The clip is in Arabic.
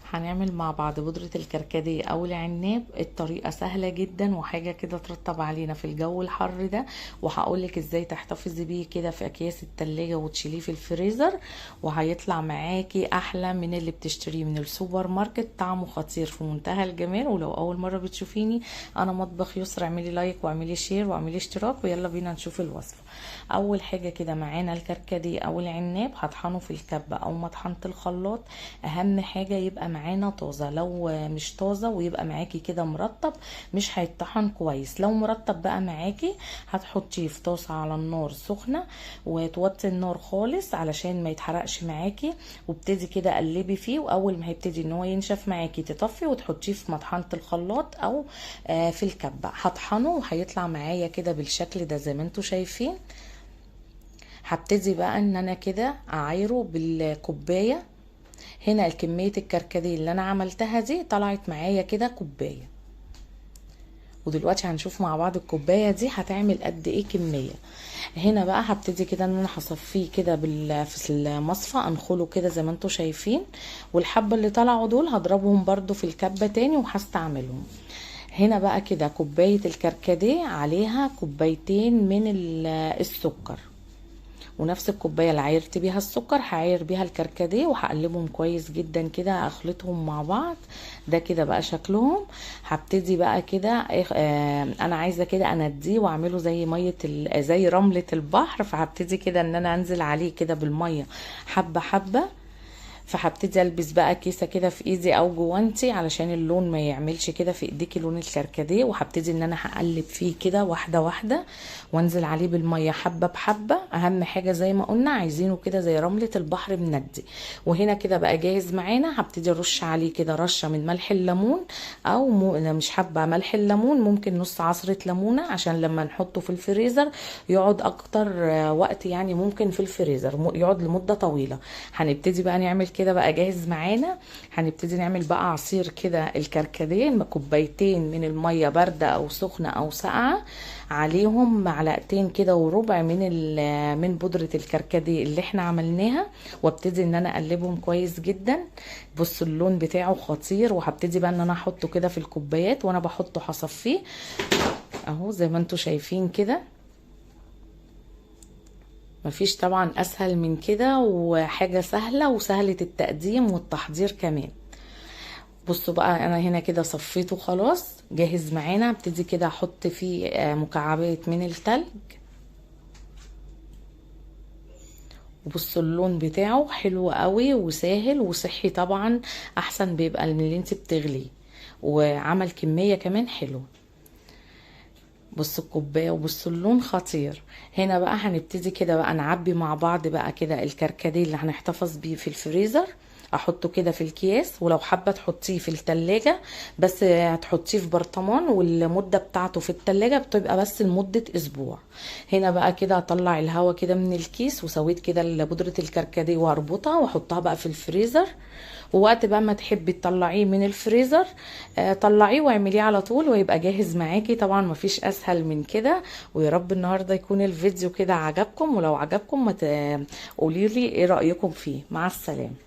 هنعمل مع بعض بودرة الكركديه او العناب. الطريقة سهلة جدا وحاجة كده ترطب علينا في الجو الحر ده، وهقولك ازاي تحتفظي بيه كده في اكياس التلاجة وتشيليه في الفريزر، وهيطلع معاكي احلى من اللي بتشتريه من السوبر ماركت. طعمه خطير في منتهى الجمال. ولو اول مرة بتشوفيني، انا مطبخ يسرى، اعملي لايك واعملي شير واعملي اشتراك، ويلا بينا نشوف الوصفة. اول حاجة كده معانا الكركديه او العناب، هطحنه في الكبة او مطحنة الخلاط. اهم حاجة يبقى معانا طازة، لو مش طازة ويبقى معاكي كده مرطب مش هيتطحن كويس. لو مرطب بقى معاكي، هتحطيه في طاسة على النار سخنة وتوطي النار خالص علشان ما يتحرقش معاكي، وابتدي كده قلبي فيه. واول ما هيبتدي ان هو ينشف معاكي تطفي وتحطيه في مطحنة الخلاط او في الكبة. هطحنه وهيطلع معايا كده بالشكل ده زي ما انتوا شايفين. هبتدي بقى ان انا كده اعايره بالكوبايه. هنا الكميه الكركديه اللي انا عملتها دي طلعت معايا كده كوبايه، ودلوقتي هنشوف مع بعض الكوبايه دي هتعمل قد ايه كميه. هنا بقى هبتدي كده ان انا هصفيه كده في المصفى، انخله كده زي ما انتوا شايفين. والحبه اللي طلعوا دول هضربهم برضو في الكبه تاني وهستعملهم. هنا بقى كده كوبايه الكركديه عليها كوبايتين من السكر، ونفس الكوبايه اللي عايرت بيها السكر هعاير بيها الكركديه، وهقلبهم كويس جدا كده، اخلطهم مع بعض. ده كده بقى شكلهم. هبتدي بقى كده انا عايزه كده انديه واعمله زي زي رمله البحر. فهبتدي كده ان انا انزل عليه كده بالميه حبه حبه. فهبتدي البس بقى كيسه كده في ايدي او جوانتي علشان اللون ما يعملش كده في ايديكي لون الكركديه. وهبتدي ان انا هقلب فيه كده واحده واحده، وانزل عليه بالميه حبه بحبه. اهم حاجه زي ما قلنا عايزينه كده زي رمله البحر مندي. وهنا كده بقى جاهز معانا. هبتدي ارش عليه كده رشه من ملح الليمون، او انا مش حابه ملح الليمون، ممكن نص عصره ليمونه عشان لما نحطه في الفريزر يقعد اكتر وقت. يعني ممكن في الفريزر يقعد لمده طويله. هنبتدي بقى نعمل كده بقى جاهز معانا. هنبتدي نعمل بقى عصير كده الكركديه. كوبايتين من الميه بارده او سخنه او ساقعه، عليهم معلقتين كده وربع من بودره الكركديه اللي احنا عملناها، وابتدي ان انا اقلبهم كويس جدا. بصوا اللون بتاعه خطير. وهبتدي بقى ان انا احطه كده في الكوبايات، وانا بحطه هصفيه اهو زي ما انتوا شايفين كده. مفيش طبعا اسهل من كده، وحاجة سهلة وسهلة التقديم والتحضير كمان. بصوا بقى انا هنا كده صفيته خلاص جاهز معانا. ابتدي كده احط فيه مكعبات من التلج. وبصوا اللون بتاعه حلو قوي وسهل وصحي طبعا، احسن بيبقى من اللي انت بتغليه، وعمل كمية كمان حلوه. بصوا الكوبايه وبصوا اللون خطير. هنا بقى هنبتدي كده بقى نعبي مع بعض بقى كده الكركديه اللي هنحتفظ بيه في الفريزر. احطه كده في الكياس، ولو حابه تحطيه في التلاجة بس هتحطيه في برطمان، والمده بتاعته في التلاجة بتبقى بس لمده اسبوع. هنا بقى كده اطلع الهواء كده من الكيس، وسويت كده بودره الكركديه واربطها واحطها بقى في الفريزر. ووقت بقى ما تحبي تطلعيه من الفريزر طلعيه واعمليه على طول ويبقى جاهز معاكي. طبعا مفيش اسهل من كده. ويا رب النهارده يكون الفيديو كده عجبكم، ولو عجبكم ما تقولي لي ايه رايكم فيه. مع السلامه.